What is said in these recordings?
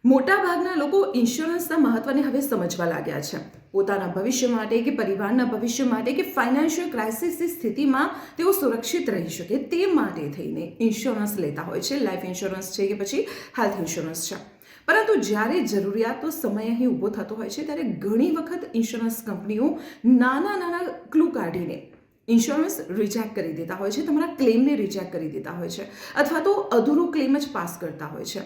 મોટાભાગના લોકો ઇન્સ્યોરન્સના મહત્વને હવે સમજવા લાગ્યા છે. પોતાના ભવિષ્ય માટે કે પરિવારના ભવિષ્ય માટે કે ફાઇનાન્શિયલ ક્રાઇસિસની સ્થિતિમાં તેઓ સુરક્ષિત રહી શકે તે માટે થઈને ઇન્સ્યોરન્સ લેતા હોય છે. લાઈફ ઇન્સ્યોરન્સ છે કે પછી હેલ્થ ઇન્સ્યોરન્સ છે. પરંતુ જ્યારે જરૂરિયાતનો સમય અહીં ઊભો થતો હોય છે ત્યારે ઘણી વખત ઇન્સ્યોરન્સ કંપનીઓ નાના નાના ક્લુ કાઢીને ઇન્સ્યોરન્સ રિજેક્ટ કરી દેતા હોય છે, તમારા ક્લેમને રિજેક્ટ કરી દેતા હોય છે, અથવા તો અધૂરો ક્લેમ જ પાસ કરતા હોય છે.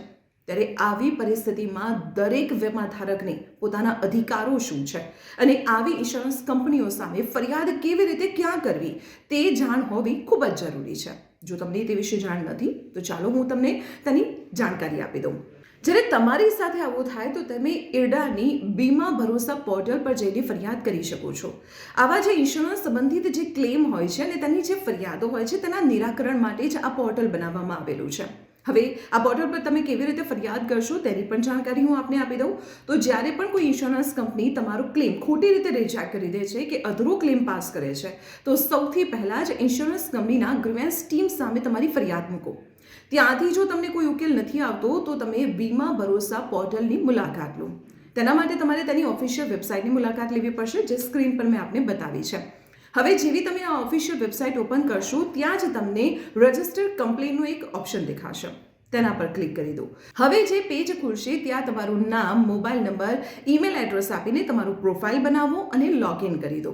ત્યારે આવી પરિસ્થિતિમાં દરેક વીમાધારકને પોતાના અધિકારો શું છે અને આવી ઇન્સ્યોરન્સ કંપનીઓ સામે ફરિયાદ કેવી રીતે ક્યાં કરવી તે જાણ હોવી ખૂબ જ જરૂરી છે. જો તમને તે વિશે જાણ નથી તો ચાલો હું તમને તેની જાણકારી આપી દઉં. જ્યારે તમારી સાથે આવું થાય તો તમે IRDAની બીમા ભરોસા પોર્ટલ પર જઈને ફરિયાદ કરી શકો છો. આવા જે ઇન્સ્યોરન્સ સંબંધિત જે ક્લેમ હોય છે અને તેની જે ફરિયાદો હોય છે તેના નિરાકરણ માટે જ આ પોર્ટલ બનાવવામાં આવેલું છે. હવે આ પોર્ટલ પર તમે કેવી રીતે ફરિયાદ કરશો તેની પણ જાણકારી હું આપને આપી દઉં. તો જ્યારે પણ કોઈ ઇન્સ્યોરન્સ કંપની તમારો ક્લેમ ખોટી રીતે રિજેક્ટ કરી દે છે કે અધૂરો ક્લેમ પાસ કરે છે તો સૌથી પહેલાં જ ઇન્સ્યોરન્સ કંપનીના ગ્રીવન્સ ટીમ સામે તમારી ફરિયાદ મૂકો. ત્યાંથી જો તમને કોઈ ઉકેલ નથી આવતો તો તમે વીમા ભરોસા પોર્ટલની મુલાકાત લો. તેના માટે તમારે તેની ઓફિશિયલ વેબસાઇટની મુલાકાત લેવી પડશે, જે સ્ક્રીન પર મેં આપને બતાવી છે. હવે જેવી તમે આ ઓફિશિયલ વેબસાઇટ ઓપન કરશો ત્યાં જ તમને રજિસ્ટર્ડ કમ્પ્લેનનું એક ઓપ્શન દેખાશે. તેના પર ક્લિક કરી દો. હવે જે પેજ ખુલશે ત્યાં તમારું નામ, મોબાઈલ નંબર, ઈમેલ એડ્રેસ આપીને તમારું પ્રોફાઇલ બનાવો અને લોગિન કરી દો.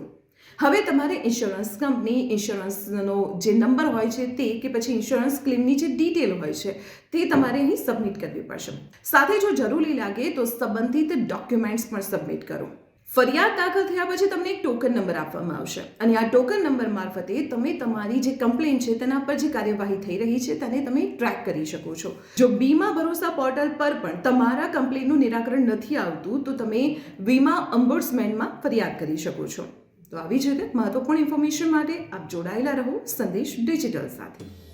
હવે તમારે ઇન્સ્યોરન્સ કંપની, ઇન્સ્યોરન્સનો જે નંબર હોય છે તે કે પછી ઇન્સ્યોરન્સ ક્લેમની જે ડિટેલ હોય છે તે તમારે અહીં સબમિટ કરવી પડશે. સાથે જો જરૂરી લાગે તો સંબંધિત ડોક્યુમેન્ટ્સ પણ સબમિટ કરો. ફરિયાદ દાખલ થયા પછી તમને એક ટોકન નંબર આપવામાં આવશે અને આ ટોકન નંબર મારફતે તમે તમારી જે કમ્પ્લેન છે તેના પર જે કાર્યવાહી થઈ રહી છે તેને તમે ટ્રેક કરી શકો છો. જો બીમા ભરોસા પોર્ટલ પર પણ તમારા કમ્પ્લેનનું નિરાકરણ નથી આવતું તો તમે વીમા ઓમ્બુડ્સમેનમાં ફરિયાદ કરી શકો છો. તો આવી જ રીતે મહત્વપૂર્ણ ઇન્ફોર્મેશન માટે આપ જોડાયેલા રહો સંદેશ ડિજિટલ સાથે.